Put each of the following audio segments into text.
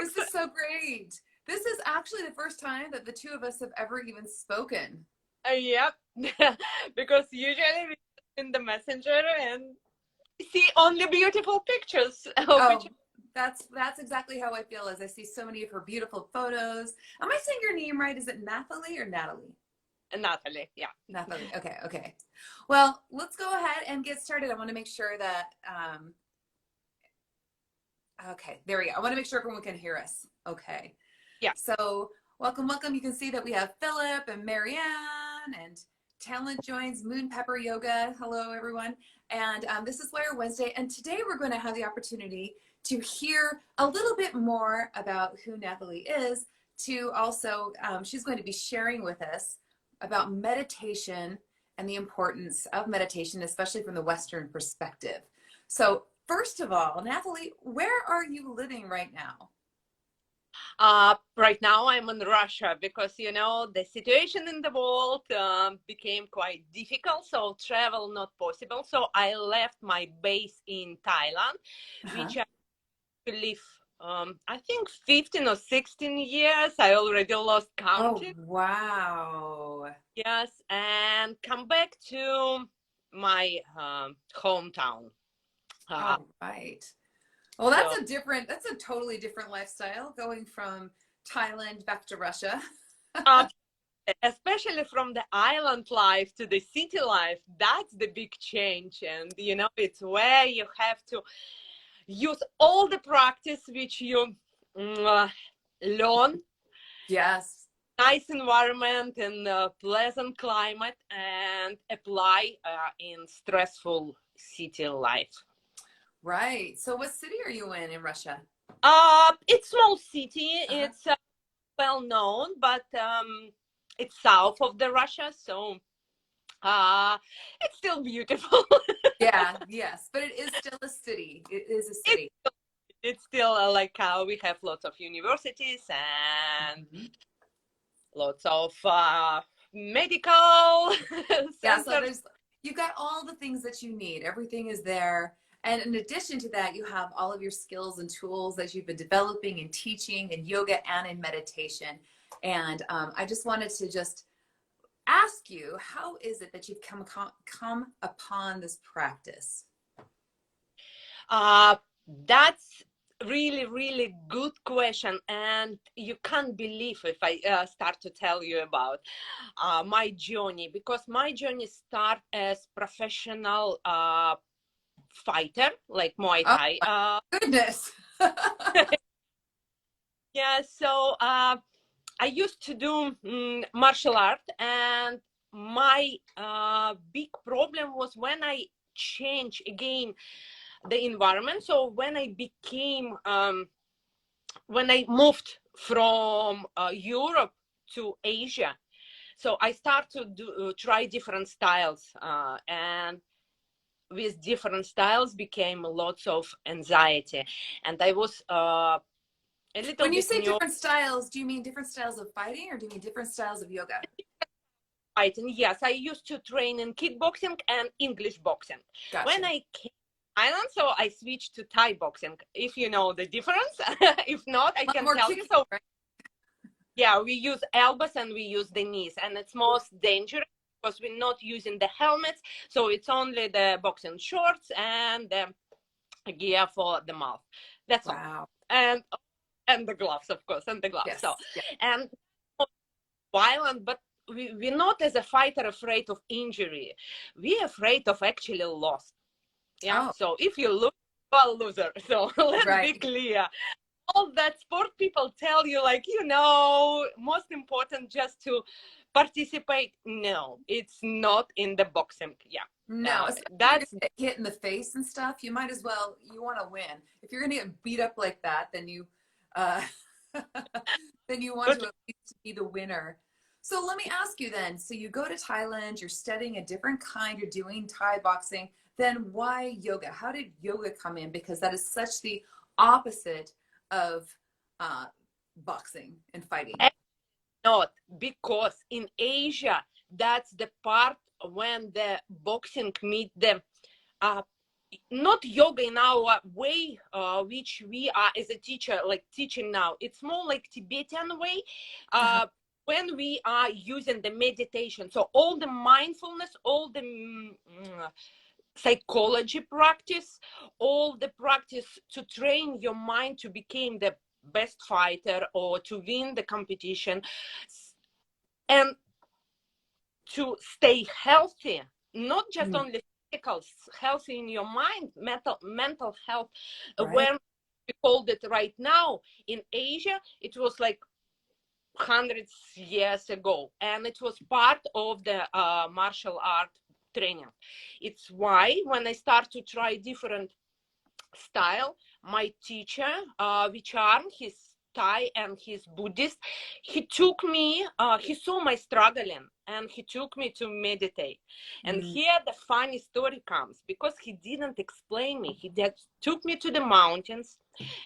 This is so great. This is actually the first time that the two of us have ever even spoken. Yep, because usually we in the messenger and see only beautiful pictures, Oh, which that's exactly how I feel as I see so many of her beautiful photos. Am I saying your name right? Is it Nathalie or Natalie? Nathalie, yeah. Nathalie. Okay, okay. Well, let's go ahead and get started. I want to make sure that okay, there we go. I want to make sure everyone can hear us. Okay. Yeah. So welcome, welcome. You can see that we have Philip and Marianne and Talent joins Moon Pepper Yoga. Hello, everyone. And this is Wire Wednesday. And today we're going to have the opportunity to hear a little bit more about who Nathalie is. To also, she's going to be sharing with us about meditation and the importance of meditation, especially from the Western perspective. So first of all, Nathalie, where are you living right now? Right now I'm in Russia because, the situation in the world became quite difficult, so travel not possible. So I left my base in Thailand, Uh-huh. which I live, I think 15 or 16 years. I already lost Oh, counting. wow. Yes, and come back to my hometown. Uh, All right. Well, so that's a totally different lifestyle going from Thailand back to Russia. uh, especially from the island life to the city life, that's the big change. And it's where you have to use all the practice which you learn, Yes. nice environment and pleasant climate, and apply in stressful city life. Right. So what city are you in Russia? It's small city. Uh-huh. It's well known, but it's south of the Russia, so it's still beautiful. Yeah, yes, but it is still a city. It is a it's city. it's still like we have lots of universities and Mhm. lots of medical Yeah, so centers. there's you've got all the things that you need. Everything is there. And in addition to that, you have all of your skills and tools that you've been developing and teaching in yoga and in meditation. And I just wanted to just ask you, how is it that you've come upon this practice? Uh, that's really, really good question, and you can't believe if I start to tell you about my journey, because my journey start as professional fighter, like Muay Oh Thai. my goodness. Yeah, so I used to do martial art, and my big problem was when I changed again the environment. So when I moved from Europe to Asia, so I started to try different styles, and with different styles became lots of anxiety, and I was a little When you bit say new different styles, do you mean different styles of fighting or do you mean different styles of yoga? fighting. Yes, I used to train in kickboxing and English boxing. When Gotcha. I came to Thailand, so I switched to Thai boxing. If you know the difference, if not, I A lot can more tell you. kicking, So right? yeah, we use elbows and we use the knees, and it's most dangerous because we're not using the helmets. So it's only the boxing shorts and the gear for the mouth. That's all. Wow. And the gloves, of course, and the gloves. So Yes. Yeah. and violent, but we're not as a fighter afraid of injury. We're afraid of actually loss. Yeah. Oh, So if you lose, you're a loser. So let's be right. clear. All that sport people tell you, like, most important just to participate. No, it's not in the boxing. Yeah. No, especially if you're That's gonna get hit in the face and stuff, you might as well, you want to win. If you're gonna get beat up like that, then uh then you want to good. at least be the winner. So let me ask you then, so you go to Thailand, you're studying a different kind, you're doing Thai boxing, then why yoga? How did yoga come in? Because that is such the opposite of uh boxing and fighting. Not because in Asia, that's the part when the boxing meet the uh, not yoga in our way, which we are as a teacher, like teaching now. It's more like Tibetan way, when we are using the meditation. So all the mindfulness, all the psychology practice, all the practice to train your mind to become the best fighter or to win the competition, and to stay healthy, not just only physical healthy in your mind, mental health. Right. When we called it right now in Asia, it was like hundreds years ago, and it was part of the martial art training. It's why when I start to try different style, my teacher, Vicharn, he's Thai and he's Buddhist, he took me, he saw my struggling and he took me to meditate. And here the funny story comes, because he didn't explain me. He just took me to the mountains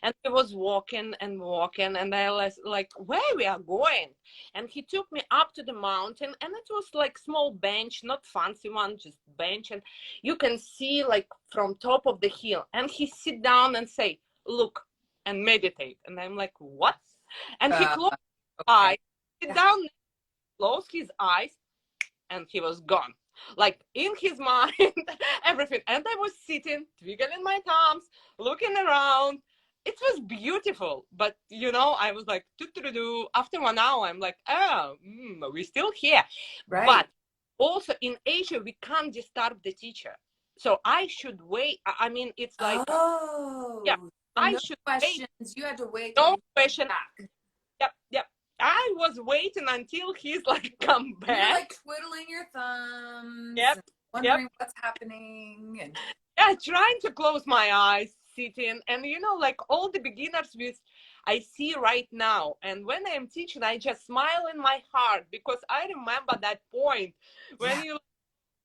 and he was walking and walking, and I was like, where we are going? And he took me up to the mountain, and it was like small bench, not fancy one, just bench, and you can see like from top of the hill. And he sit down and say, look and meditate. And I'm like, what? And he closed his eyes, sit down, closed his eyes, and he was gone. Like in his mind, everything. And I was sitting, twiddling my thumbs, looking around. It was beautiful, but you know, I was like, after 1 hour, I'm like, oh, we're still here. Right. But also in Asia, we can't disturb the teacher. So I should wait. I mean, it's like, yeah, I should questions. Wait. You had to wait. No question. Yep. I was waiting until he's like come back. You're like twiddling your thumbs. Wondering what's happening. And yeah, trying to close my eyes, sitting, and you know, like all the beginners with I see right now. And when I'm teaching, I just smile in my heart, because I remember that point when you,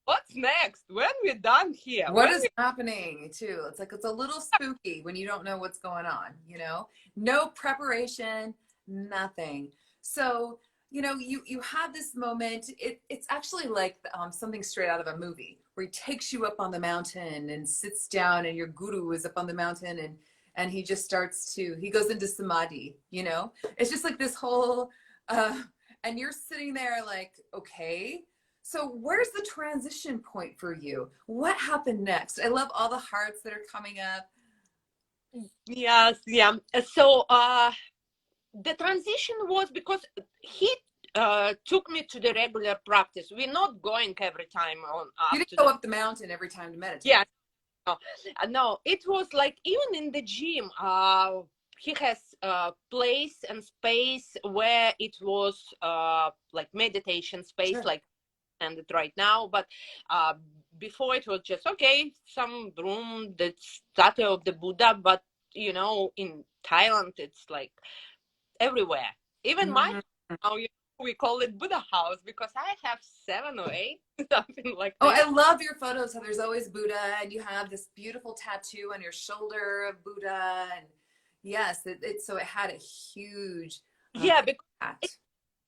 what's next? When we're done here? What is happening too? It's like, it's a little spooky when you don't know what's going on, you know? No preparation, nothing. So, you know, you have this moment. It's actually like something straight out of a movie, where he takes you up on the mountain and sits down, and your guru is up on the mountain, and he just starts to, he goes into samadhi, you know? It's just like this whole, and you're sitting there like, okay. So where's the transition point for you? What happened next? I love all the hearts that are coming up. Yes, yeah. So the transition was because he took me to the regular practice. We're not going every time on. You didn't go up the mountain every time to meditate. Yeah, no. It was like even in the gym. He has place and space where it was like meditation space, like and it right now. But before it was just some room, the statue of the Buddha. But you know, in Thailand, it's like everywhere. Even my now, we call it Buddha house, because I have 7 or 8, something like that. Oh, I love your photos. So there's always Buddha, and you have this beautiful tattoo on your shoulder of Buddha. And yes, so it had a huge because it's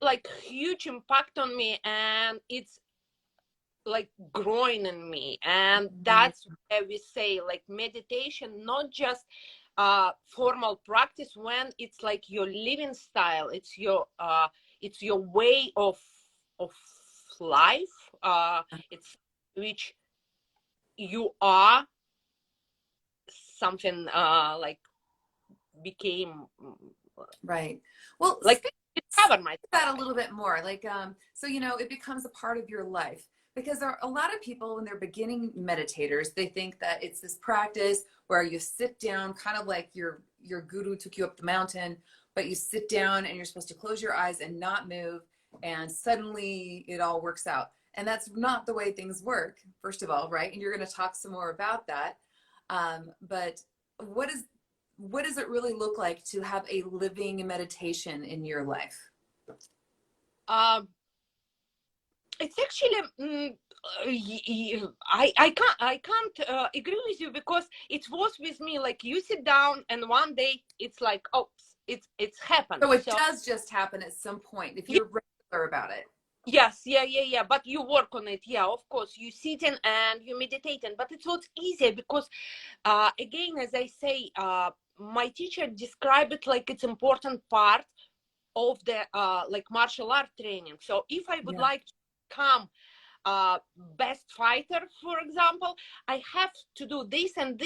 like huge impact on me, and it's like growing in me. And that's where we say like meditation, not just formal practice, when it's like your living style, it's your way of life, it's which you are something like became right. Well, like cover my that a little bit more, like so you know, it becomes a part of your life. Because there are a lot of people, when they're beginning meditators, they think that it's this practice where you sit down, kind of like your guru took you up the mountain, but you sit down and you're supposed to close your eyes and not move, and suddenly it all works out. And that's not the way things work, first of all, right? And you're going to talk some more about that. But what does it really look like to have a living meditation in your life? It's actually I can't agree with you, because it was with me like you sit down and one day it's like, oops, it's happened. So it does just happen at some point if you're regular about it. Yes, yeah. But you work on it. Yeah, of course. You sitting and you meditating, but it's not easy because, again, as I say, my teacher described it like it's important part of the like martial art training. So if I would Yeah. like to become best fighter, for example, I have to do this and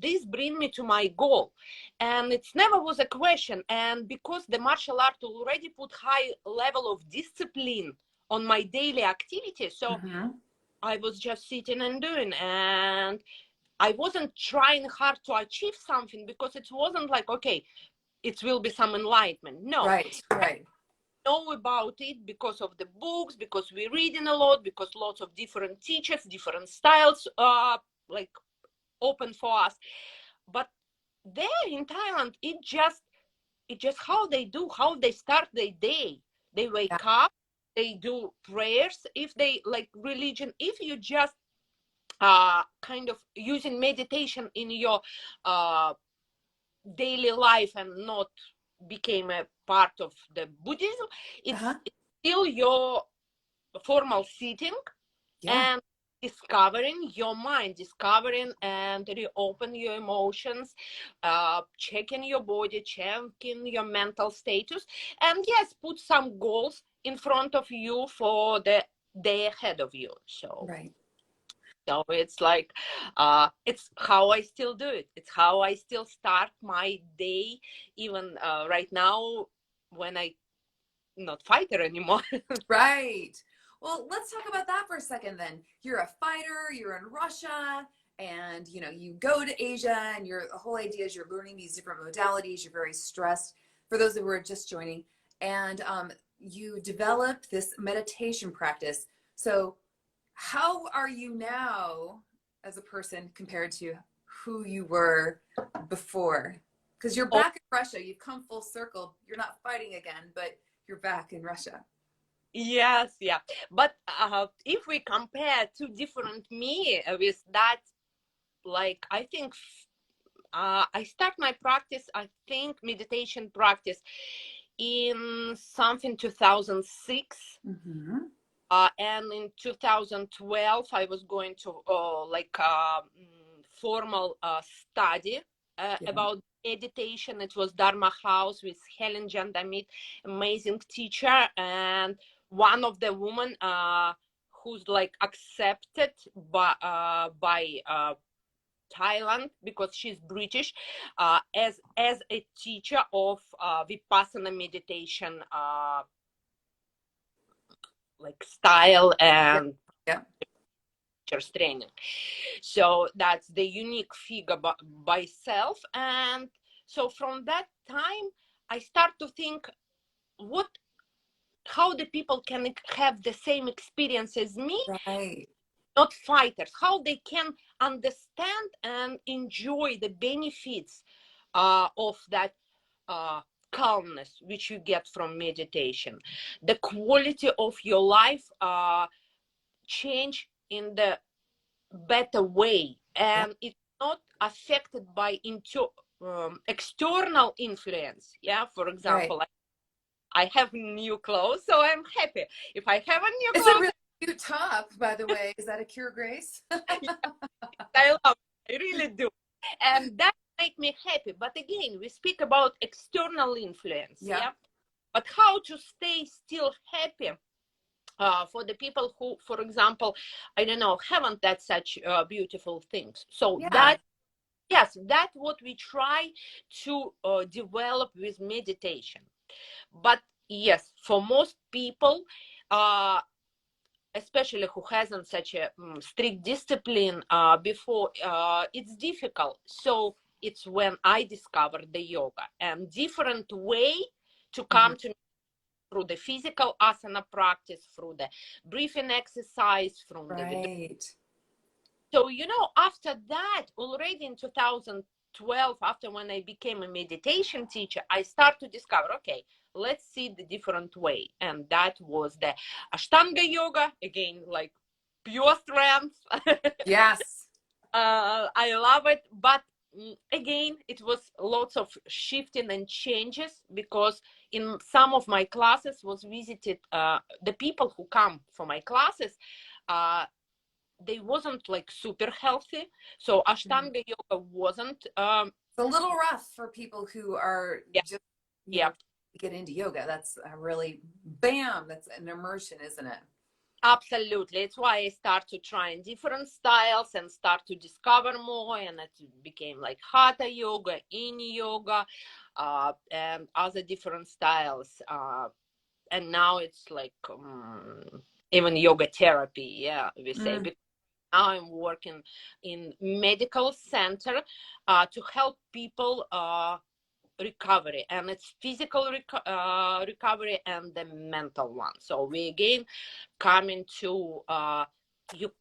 this bring me to my goal. And it never was a question. And because the martial art already put high level of discipline on my daily activity, so I was just sitting and doing, and I wasn't trying hard to achieve something, because it wasn't like, okay, it will be some enlightenment. No, Right, right. know about it because of the books, because we're reading a lot, because lots of different teachers, different styles like open for us. But there in Thailand, it just how they start their day. They Yeah. wake up, they do prayers, if they like religion. If you just kind of using meditation in your daily life and not became a part of the Buddhism, it's still your formal sitting Yeah. and discovering your mind, discovering and reopen your emotions, checking your body, checking your mental status, and yes, put some goals in front of you for the day ahead of you. Right. So it's like, it's how I still do it. It's how I still start my day, even right now when I not fighter anymore. Right. Well, let's talk about that for a second then. You're a fighter, you're in Russia, and you go to Asia, and the whole idea is you're learning these different modalities, you're very stressed. For those who are just joining, and you develop this meditation practice. So how are you now as a person compared to who you were before? Because you're Oh, back in Russia, you've come full circle. You're not fighting again, but you're back in Russia. yes, yeah. But if we compare two different me with that, like I think I start my practice, I think meditation practice in something 2006. And in 2012, I was going to formal study Yeah. about meditation. It was Dharma House with Helen Jandamit, amazing teacher, and one of the women who's like accepted by Thailand, because she's British, as a teacher of Vipassana meditation like style Yeah. and Yeah. teachers training. So that's the unique figure by self. And so from that time, I start to think what how the people can have the same experience as me, Right. not fighters, how they can understand and enjoy the benefits of that calmness which you get from meditation, the quality of your life change in the better way, Yeah. and it's not affected by external influence. Yeah, for Right. example, I have new clothes, so I'm happy. If I have a new It's a clothes, really cute top, by the way. Is that a Cure Grace? I love it. I really do. And that make me happy. But again, we speak about external influence. Yeah. Yeah. But how to stay still happy for the people who, for example, I don't know, haven't that such beautiful things. So Yeah. that, yes, that's what we try to develop with meditation. But yes, for most people, especially who hasn't such a strict discipline before, it's difficult. So it's when I discovered the yoga and different way to come to through the physical asana practice, through the breathing exercise, from the video. Right. So, after that, already in 2012, after when I became a meditation teacher, I start to discover, okay, let's see the different way. And that was the Ashtanga yoga, again, like pure strength. Yes. I love it. But again, it was lots of shifting and changes, because in some of my classes was visited, the people who come for my classes, they wasn't like super healthy. So Mhm. Ashtanga yoga wasn't, It's a little rough for people who are yeah, just, you yeah. know, get into yoga. That's a really, bam, that's an immersion, isn't it? Absolutely. It's why I started trying different styles and start to discover more. And it became like hatha yoga, yin yoga, and other different styles. And now it's like even yoga therapy. Yeah, we say. Mm. Because now I'm working in medical center to help people recovery, and it's physical recovery and the mental one. So we again coming to you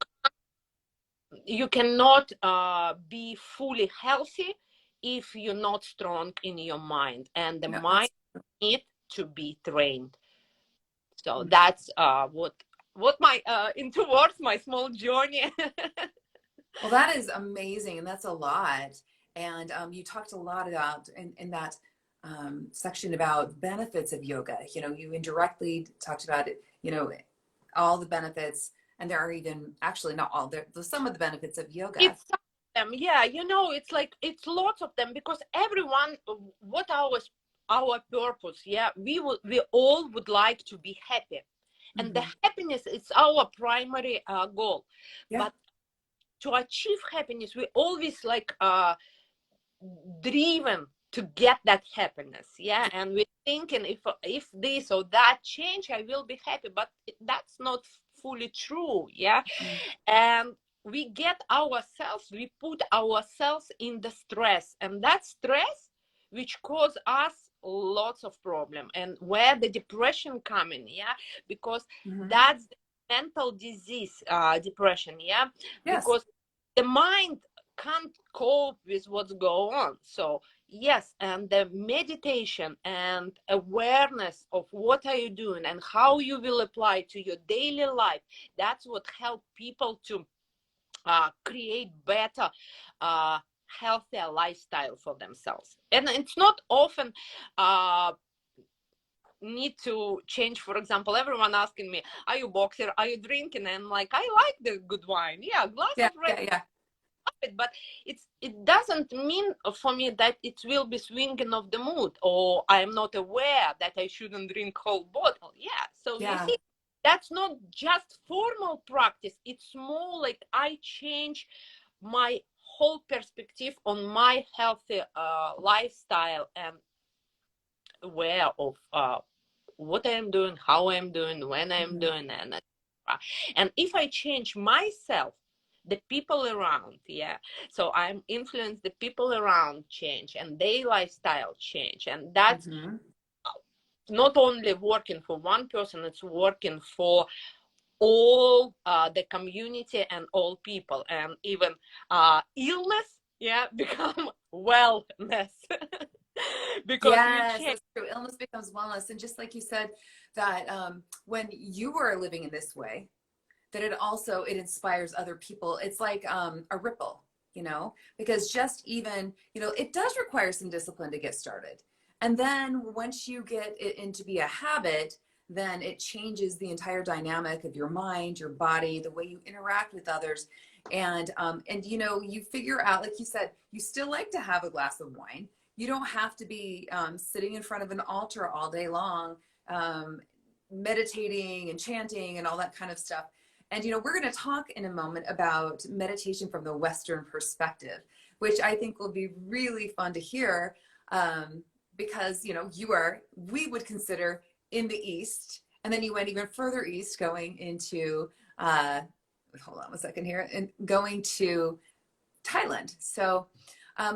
you cannot be fully healthy if you're not strong in your mind, and the No, mind need to be trained. So mm. that's what my in towards my small journey. Well, that is amazing, and that's a lot. And you talked a lot about in that section about benefits of yoga. You know, you indirectly talked about it. You know, all the benefits, and there are even actually not all. There's some of the benefits of yoga. It's some of them, yeah, it's like it's lots of them, because everyone, what our purpose, yeah, we all would like to be happy, and the Hmm. happiness is our primary goal. Yeah. But to achieve happiness, we always like driven to get that happiness, yeah, and we're thinking if this or that change, I will be happy, but that's not fully true, yeah. Mm. And we put ourselves in the stress, and that stress which cause us lots of problem, and where the depression come in, yeah, because Hmm. that's the mental disease, depression, yeah, Yes. because the mind can't cope with what's going on. So yes, and the meditation and awareness of what are you doing and how you will apply to your daily life, that's what help people to create better, healthier lifestyle for themselves. And it's not often need to change. For example, everyone asking me, are you boxer, are you drinking? And like, I like the good wine, yeah, glass Yeah. of red, Yeah. Yeah. but it doesn't mean for me that it will be swinging of the mood, or I am not aware that I shouldn't drink whole bottle, yeah. So you Yeah. see, that's not just formal practice, it's more like I change my whole perspective on my healthy lifestyle, and aware of what I'm doing, how I'm doing, when I'm Hmm. doing, and if I change myself, the people around, yeah. So I'm influence the people around change, and their lifestyle change, and that's Hmm. not only working for one person; it's working for all the community and all people, and even illness, yeah, become wellness because we Yes, change. that's true. Illness becomes wellness, and just like you said, that when you are living in this way, that it inspires other people. It's like a ripple, because just even, it does require some discipline to get started. And then once you get it into be a habit, then it changes the entire dynamic of your mind, your body, the way you interact with others. And you figure out, like you said, you still like to have a glass of wine. You don't have to be sitting in front of an altar all day long, um, meditating and chanting and all that kind of stuff. And we're going to talk in a moment about meditation from the Western perspective, which I think will be really fun to hear, because we would consider in the East, and then you went even further east, going into hold on a second here, and going to Thailand. So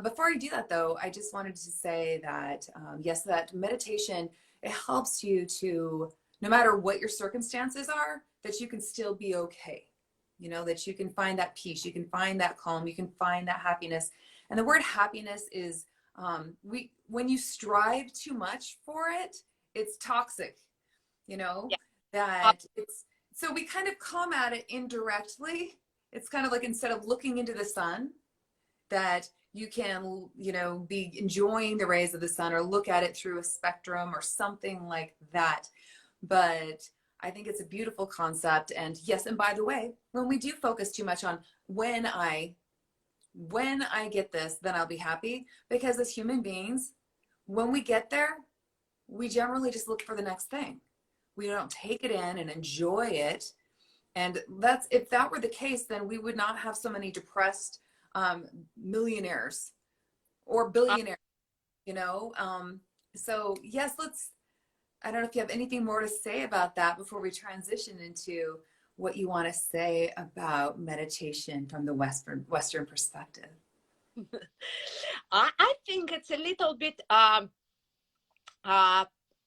before I do that, though, I just wanted to say that yes, that meditation, it helps you to, no matter what your circumstances are, that you can still be okay. That you can find that peace, you can find that calm, you can find that happiness. And the word happiness is, when you strive too much for it, it's toxic. You know Yeah. that it's so we kind of come at it indirectly. It's kind of like, instead of looking into the sun, that you can, you know, be enjoying the rays of the sun or look at it through a spectrum or something like that. But I think it's a beautiful concept. And yes, and by the way, when we do focus too much on when I get this, then I'll be happy, because as human beings, when we get there, we generally just look for the next thing. We don't take it in and enjoy it. And that's, if that were the case, then we would not have so many depressed millionaires or billionaires, you know? So yes, I don't know if you have anything more to say about that before we transition into what you want to say about meditation from the Western perspective. I think it's a little bit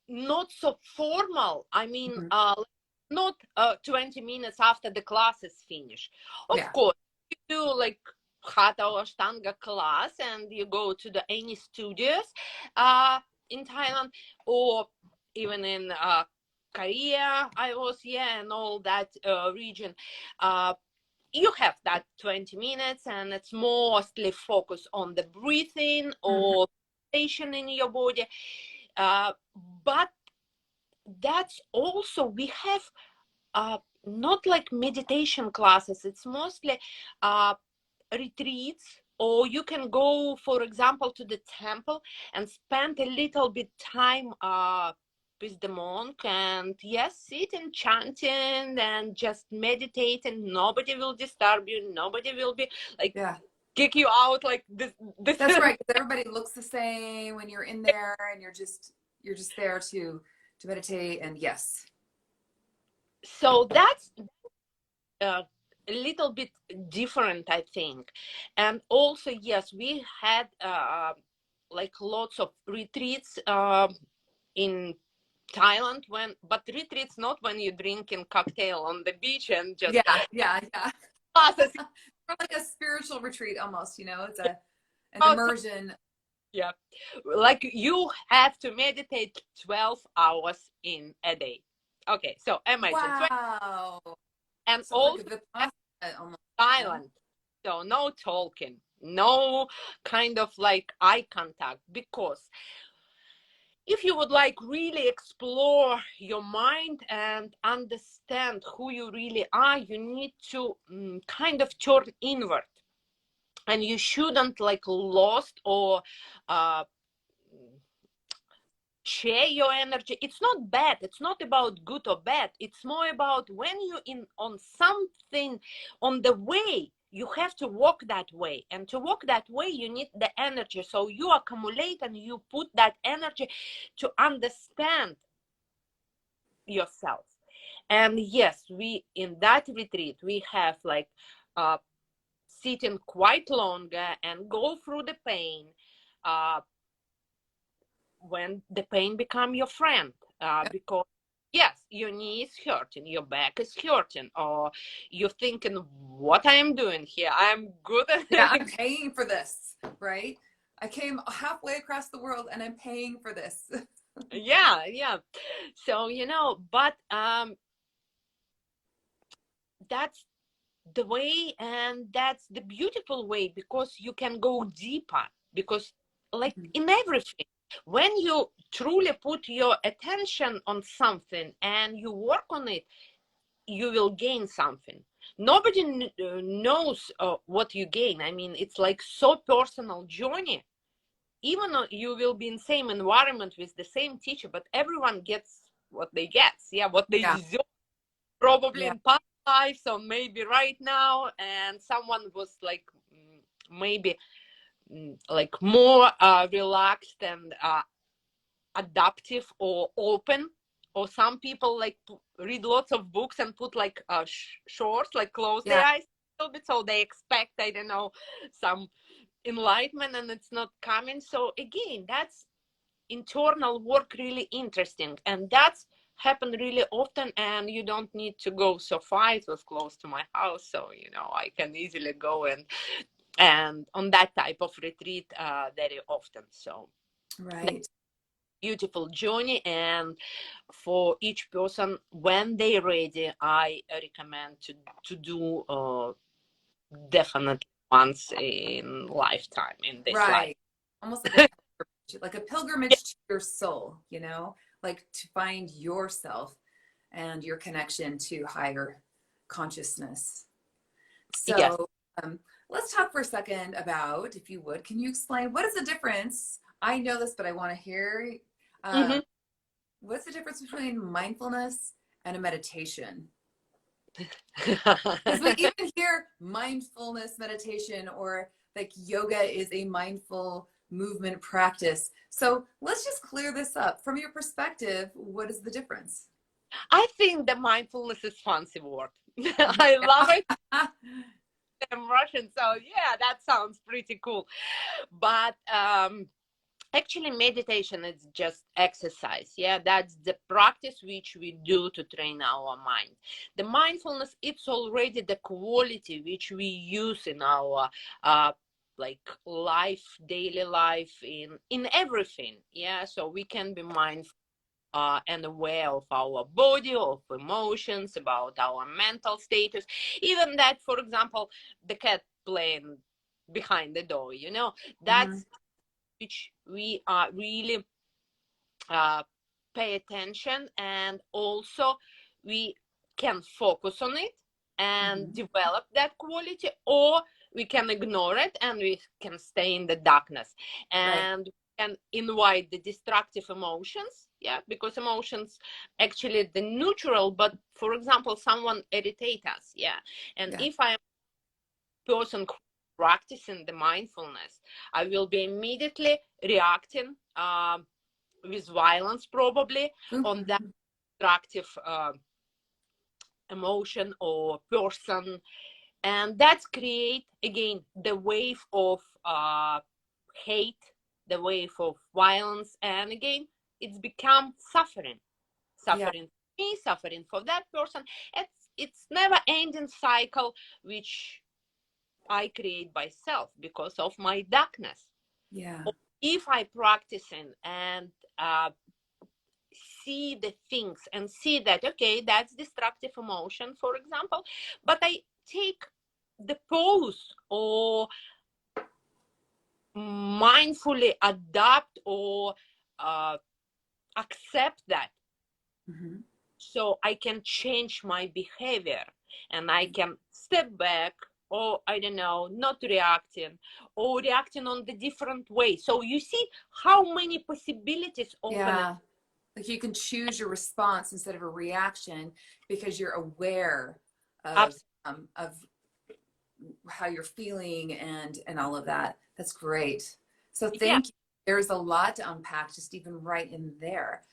not so formal. I mean, not 20 minutes after the class is finished. Of course, you do like Hatha or Ashtanga class and you go to the any studios in Thailand, or even in Korea, I was, and all that region. You have that 20 minutes and it's mostly focused on the breathing or sensation in your body. But that's also, we have not like meditation classes, it's mostly retreats, or you can go, for example, to the temple and spend a little bit time with the monk, and sitting, chanting and just meditating. Nobody will disturb you, nobody will be like kick you out like this. That's right, because everybody looks the same when you're in there, and you're just there to meditate. And so that's a little bit different, I think. And also, yes, we had like lots of retreats in Thailand, but retreats not when you're drinking cocktail on the beach and just classes. Or like a spiritual retreat almost, you know, it's an immersion. Yeah, like you have to meditate 12 hours in a day. Okay, so imagine. Wow. And so also silent, so no talking, no kind of like eye contact, because if you would like really explore your mind and understand who you really are, you need to kind of turn inward, and you shouldn't like lost or share your energy. It's not bad, it's not about good or bad, it's more about when you in on something on the way, you have to walk that way, and to walk that way you need the energy, so you accumulate and you put that energy to understand yourself. And yes, we in that retreat we have like sitting quite longer and go through the pain when the pain become your friend, because yes, your knee is hurting, your back is hurting, or you're thinking, what I am doing here, I'm good at I'm paying for this, right? I came halfway across the world and I'm paying for this. yeah, so you know, but that's the way, and that's the beautiful way, because you can go deeper, because like in everything, when you truly put your attention on something and you work on it, you will gain something. Nobody knows what you gain. I mean, it's like so personal journey. Even though you will be in same environment with the same teacher, but everyone gets what they get, what they deserve, probably in past lives, or maybe right now, and someone was like maybe like more relaxed and adaptive or open, or some people like read lots of books and put like shorts, like close their eyes a little bit, so they expect, I don't know, some enlightenment, and it's not coming. So again, that's internal work, really interesting, and that's happened really often, and you don't need to go so far. It was close to my house, so you know, I can easily go and on that type of retreat very often. So beautiful journey, and for each person, when they're ready, I recommend to do definitely once in lifetime in this life. Right. Almost like a pilgrimage to your soul, you know, like to find yourself and your connection to higher consciousness. Yes. So let's talk for a second about, if you would, can you explain what is the difference? I know this, but I want to hear. Mm-hmm. What's the difference between mindfulness and a meditation? Because we even hear mindfulness meditation, or like yoga is a mindful movement practice. So let's just clear this up. From your perspective, what is the difference? I think the mindfulness is fancy word. I love it. I'm Russian, so yeah, that sounds pretty cool. But actually, meditation is just exercise. Yeah, that's the practice which we do to train our mind. The mindfulness, it's already the quality which we use in our like life, daily life, in everything. Yeah, so we can be mindful and aware of our body, of emotions, about our mental status. Even that, for example, the cat playing behind the door, you know, Mhm. that's which we are really uh, pay attention, and also we can focus on it and Mhm. develop that quality, or we can ignore it and we can stay in the darkness Right. and can invite the destructive emotions. Yeah, because emotions actually the neutral, but for example someone irritate us. Yeah, and Yeah. if I am a person practicing the mindfulness, I will be immediately reacting with violence probably on that Mhm. destructive emotion or person, and that's create again the wave of hate, the wave of violence, and again it's become suffering, Yeah. suffering for me, suffering for that person. It's never ending cycle which I create by self because of my darkness. Yeah. If I practicing and see the things and see that okay, that's destructive emotion for example, but I take the pause or mindfully adapt or uh, accept that, Mhm. so I can change my behavior and I can step back, or I don't know, not reacting or reacting on the different way. So you see how many possibilities open up. Yeah. Like you can choose your response instead of a reaction because you're aware of how you're feeling and all of that. That's great. So Yeah, thank you. There's a lot to unpack just even right in there.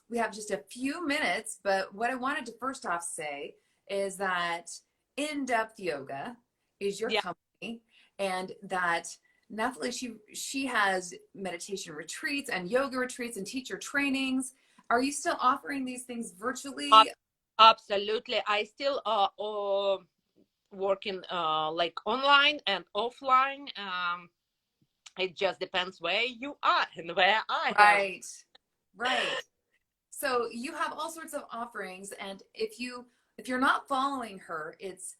We have just a few minutes, but what I wanted to first off say is that In-Depth Yoga is your yeah. company, and that Nathalie, she has meditation retreats and yoga retreats and teacher trainings. Are you still offering these things Ab- virtually? Absolutely. I still working like online and offline. It just depends where you are and where I am. Right, right. So you have all sorts of offerings, and if you're not following her, it's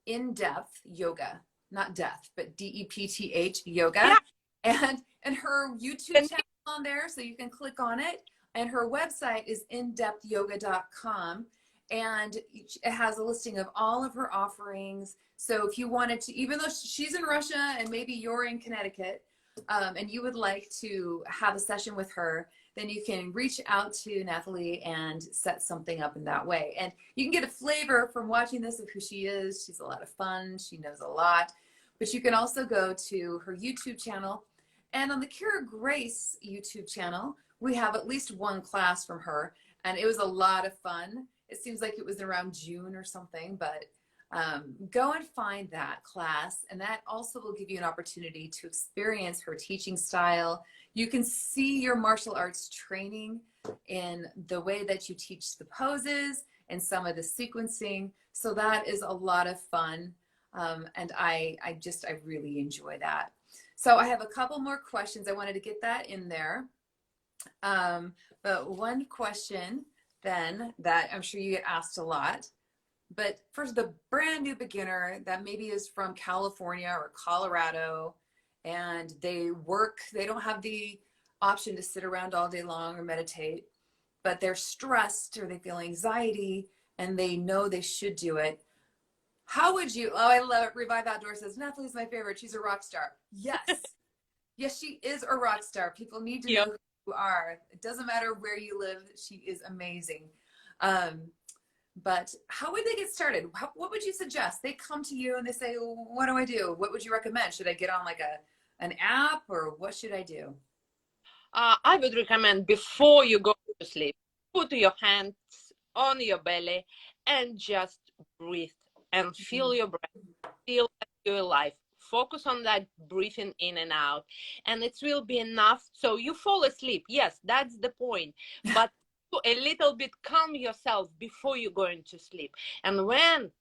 In-Depth Yoga, not death, but DEPTH Yeah, yoga, and her YouTube and channel on there, so you can click on it. And her website is indepthyoga.com, and it has a listing of all of her offerings. So if you wanted to, even though she's in Russia and maybe you're in Connecticut, and you would like to have a session with her, then you can reach out to Nathalie and set something up in that way. And you can get a flavor from watching this of who she is. She's a lot of fun. She knows a lot. But you can also go to her YouTube channel. And on the Kira Grace YouTube channel, we have at least one class from her. And it was a lot of fun. It seems like it was around June or something, but go and find that class. And that also will give you an opportunity to experience her teaching style. You can see your martial arts training in the way that you teach the poses and some of the sequencing. So that is a lot of fun. And I really enjoy that. So I have a couple more questions. I wanted to get that in there. But one question then that I'm sure you get asked a lot. But for the brand new beginner that maybe is from California or Colorado, and they don't have the option to sit around all day long or meditate, but they're stressed or they feel anxiety and they know they should do it. How would you, oh, I love it. Revive Outdoor says, Nathalie's my favorite. She's a rock star. Yes. Yes, she is a rock star. People need to know who you are. It doesn't matter where you live. She is amazing. But how would they get started? What would you suggest? They come to you and they say, what do I do? What would you recommend? Should I get on like an app, or what should I do? I would recommend before you go to sleep, put your hands on your belly and just breathe and feel your breath, feel your life. Focus on that breathing in and out, and it will be enough so you fall asleep. Yes, that's the point. But a little bit calm yourself before you go into sleep. And when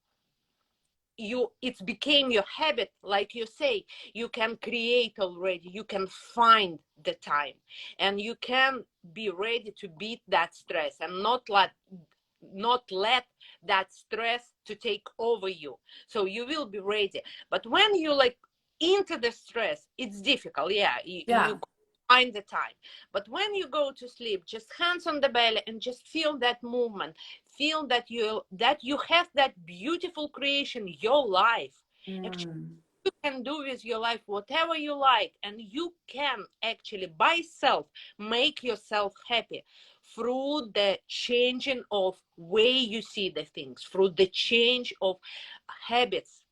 it became your habit, like you say, you can create already, you can find the time, and you can be ready to beat that stress and not let that stress to take over you. So you will be ready. But when you like into the stress, it's difficult. You find the time. But when you go to sleep, just hands on the belly and just feel that movement. Feel that you have that beautiful creation, your life. Actually, you can do with your life whatever you like, and you can actually by self make yourself happy through the changing of way you see the things, through the change of habits.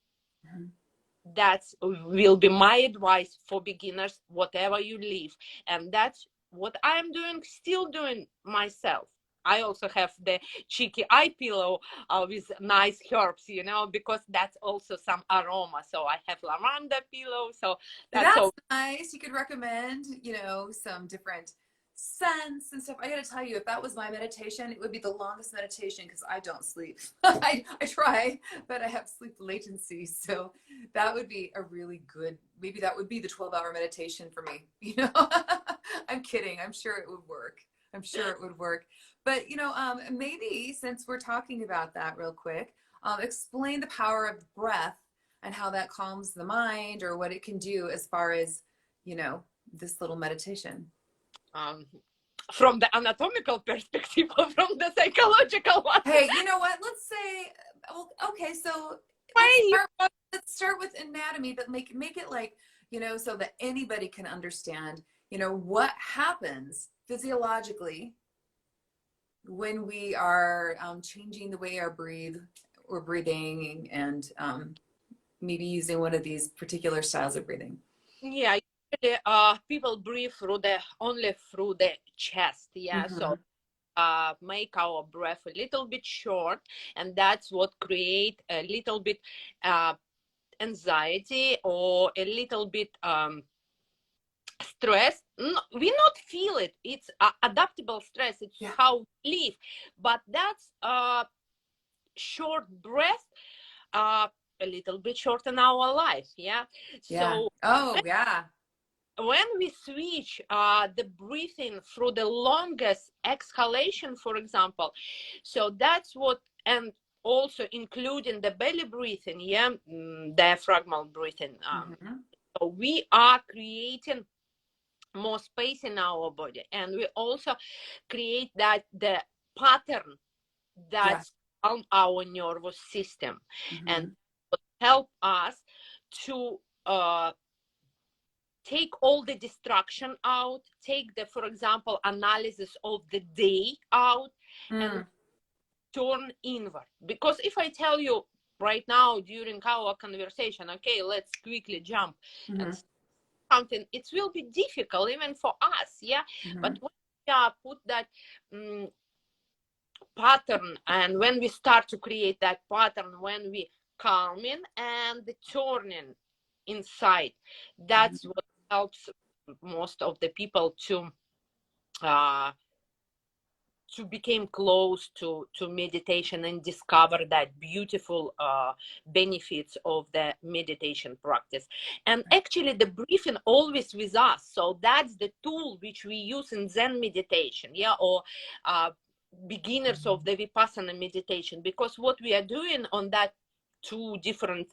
That will be my advice for beginners, whatever you live. And that's what I'm doing, still doing myself. I also have the cheeky eye pillow with nice herbs, because that's also some aroma. So I have lavender pillow. So that's nice. You could recommend, some different scents and stuff. I got to tell you, if that was my meditation, it would be the longest meditation because I don't sleep. I try, but I have sleep latency. So that would be a really good, maybe that would be the 12-hour meditation for me. I'm kidding. I'm sure it would work. But, maybe since we're talking about that real quick, explain the power of breath and how that calms the mind, or what it can do as far as, this little meditation. From the anatomical perspective or from the psychological one? Hey, you know what? Let's say, okay, so let's start with anatomy, but make it like, so that anybody can understand, what happens physiologically when we are changing the way we're breathing, and maybe using one of these particular styles of breathing. Yeah, people breathe only through the chest. So make our breath a little bit short, and that's what create a little bit anxiety or a little bit stress. We not feel it. It's adaptable stress. It's how we live. But that's short breath, a little bit short in our life. So when we switch the breathing through the longest exhalation, for example, so that's what, and also including the belly breathing, diaphragmal breathing. So we are creating more space in our body, and we also create the pattern that's on our nervous system, and help us to take all the distraction out, take the, for example, analysis of the day out, and turn inward. Because if I tell you right now during our conversation, okay, let's quickly jump and something, it will be difficult even for us, but when we put that pattern, and when we start to create that pattern, when we calming and the turning inside, that's what helps most of the people to become close to meditation and discover that beautiful benefits of the meditation practice. And actually the breathing always with us, so that's the tool which we use in Zen meditation, or beginners of the Vipassana meditation, because what we are doing on that two different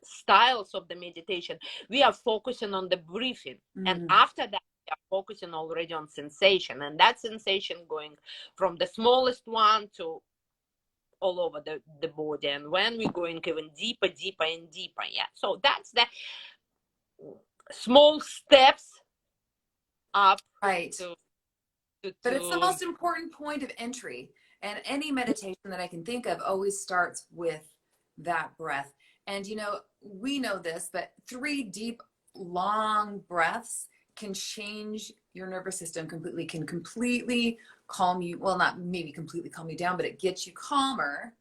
styles of the meditation, we are focusing on the breathing, and after that we are focusing already on sensation, and that sensation going from the smallest one to all over the body, and when we're going even deeper and deeper. Yeah, so that's the small steps up, right. But it's the to most important point of entry. And any meditation that I can think of always starts with that breath. And, you know, we know this, but 3 deep, long breaths can change your nervous system completely, can completely calm you. Well, not maybe completely calm you down, but it gets you calmer.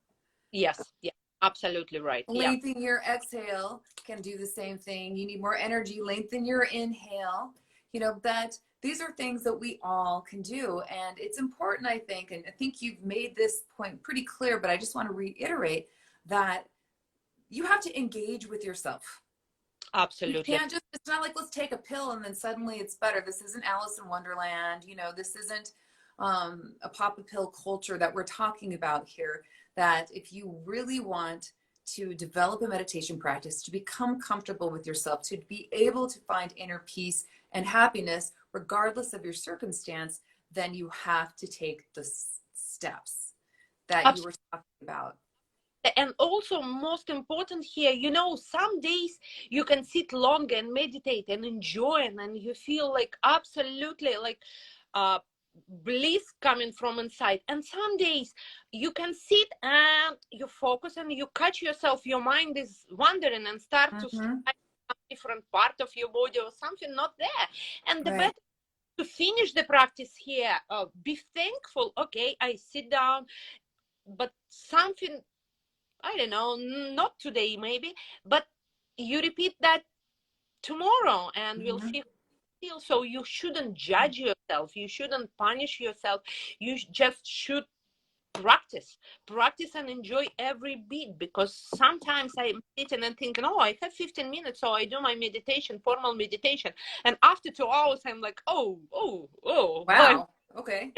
Yes, yeah, absolutely right. Yeah, Lengthen your exhale can do the same thing. You need more energy, lengthen your inhale. You know, that these are things that we all can do. And it's important, I think, and I think you've made this point pretty clear, but I just want to reiterate that you have to engage with yourself. You absolutely. can't just, it's not like let's take a pill and then suddenly it's better. This isn't Alice in Wonderland. You know, this isn't a pop a pill culture that we're talking about here. That if you really want to develop a meditation practice, to become comfortable with yourself, to be able to find inner peace and happiness, regardless of your circumstance, then you have to take the steps that you were talking about. And also most important here, you know, some days you can sit long and meditate and enjoy, and you feel like absolutely like bliss coming from inside. And some days you can sit and you focus and you catch yourself, your mind is wandering and start to find some different part of your body or something not there. And the better to finish the practice here, be thankful. Okay, I sit down, but something, I don't know, not today maybe, but you repeat that tomorrow and we'll feel. So you shouldn't judge yourself. You shouldn't punish yourself. You just should practice and enjoy every beat, because sometimes I'm sitting and thinking, oh, I have 15 minutes, so I do my meditation, formal meditation, and after 2 hours I'm like, oh, Wow. Okay.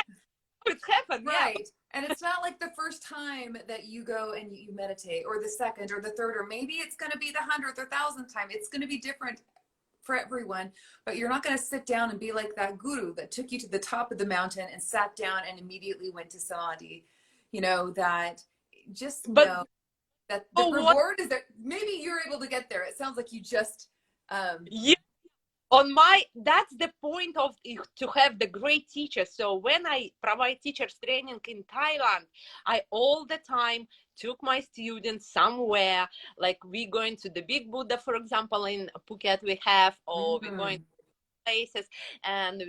it's happened. Right. Yeah. And it's not like the first time that you go and you meditate, or the second or the third, or maybe it's going to be the 100th or 1000th time. It's going to be different for everyone, but you're not going to sit down and be like that guru that took you to the top of the mountain and sat down and immediately went to samadhi. You know, that just know that the reward is that maybe you're able to get there. It sounds like you just, yeah. That's the point of to have the great teachers. So when I provide teachers training in Thailand, I all the time took my students somewhere, like we going to the Big Buddha, for example, in Phuket we have, or we're going to places, and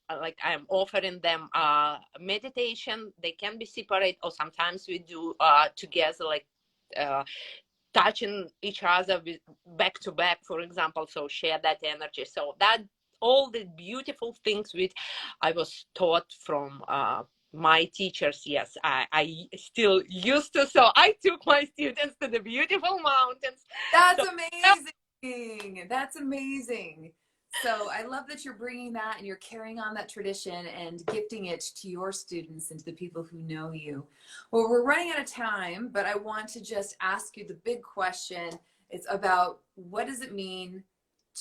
like I'm offering them meditation. They can be separate, or sometimes we do together, like touching each other with back to back, for example, so share that energy. So that all the beautiful things which I was taught from my teachers, yes, I still used to. So I took my students to the beautiful mountains. That's amazing. That's amazing. So I love that you're bringing that and you're carrying on that tradition and gifting it to your students and to the people who know you. Well, we're running out of time, but I want to just ask you the big question. It's about, what does it mean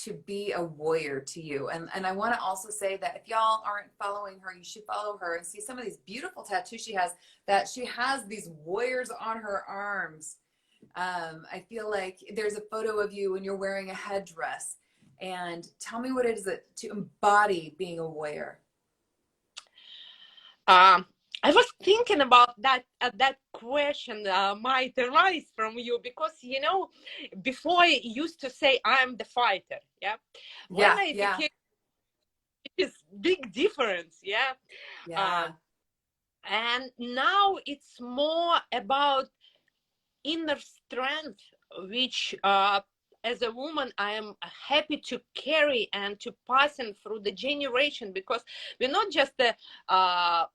to be a warrior to you? And I want to also say that if y'all aren't following her, you should follow her and see some of these beautiful tattoos she has, that she has these warriors on her arms. I feel like there's a photo of you when you're wearing a headdress. And tell me what it is to embody being a warrior. I was thinking about that question might arise from you, because you know, before I used to say I'm the fighter. Yeah. When I became, it's big difference. Yeah. And now it's more about inner strength, which as a woman I am happy to carry and to pass in through the generation, because we're not just the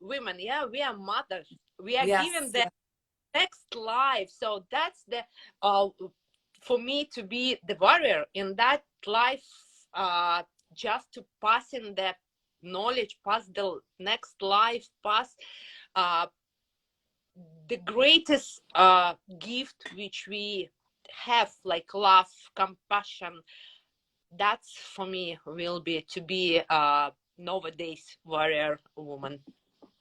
women, yeah, we are mothers, we are given the next life. So that's the for me to be the warrior in that life, just to pass in the knowledge, pass the next life, pass the greatest gift which we have, like love, compassion. That's for me will be to be nowadays warrior woman.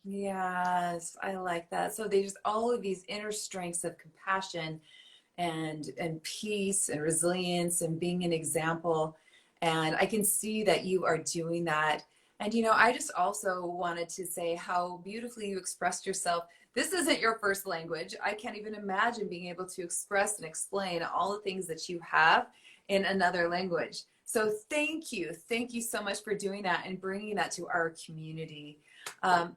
Yes, I like that. So there's all of these inner strengths of compassion and peace and resilience and being an example. And I can see that you are doing that. And I just also wanted to say how beautifully you expressed yourself. This isn't your first language. I can't even imagine being able to express and explain all the things that you have in another language. So thank you. Thank you so much for doing that and bringing that to our community.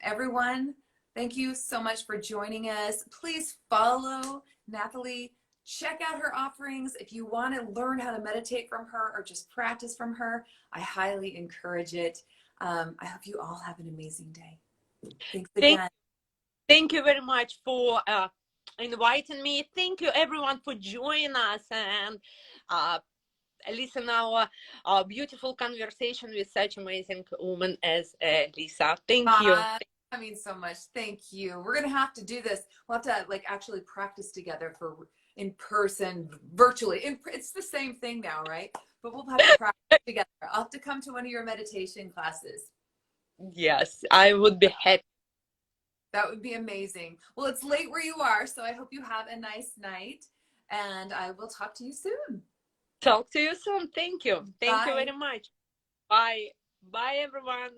Everyone, thank you so much for joining us. Please follow Nathalie. Check out her offerings. If you want to learn how to meditate from her or just practice from her, I highly encourage it. I hope you all have an amazing day. Thanks again. Thank you very much for inviting me. Thank you everyone for joining us and listen our beautiful conversation with such amazing woman as Lisa. Thank you. I mean so much. Thank you. We're gonna have to do this. We'll have to actually practice together for in person, virtually. It's the same thing now, right? But we'll have to practice together. I'll have to come to one of your meditation classes. Yes, I would be happy. That would be amazing. Well, it's late where you are, so I hope you have a nice night, and I will talk to you soon. Talk to you soon. Thank you. Thank Bye. you very much. Bye. Bye, everyone.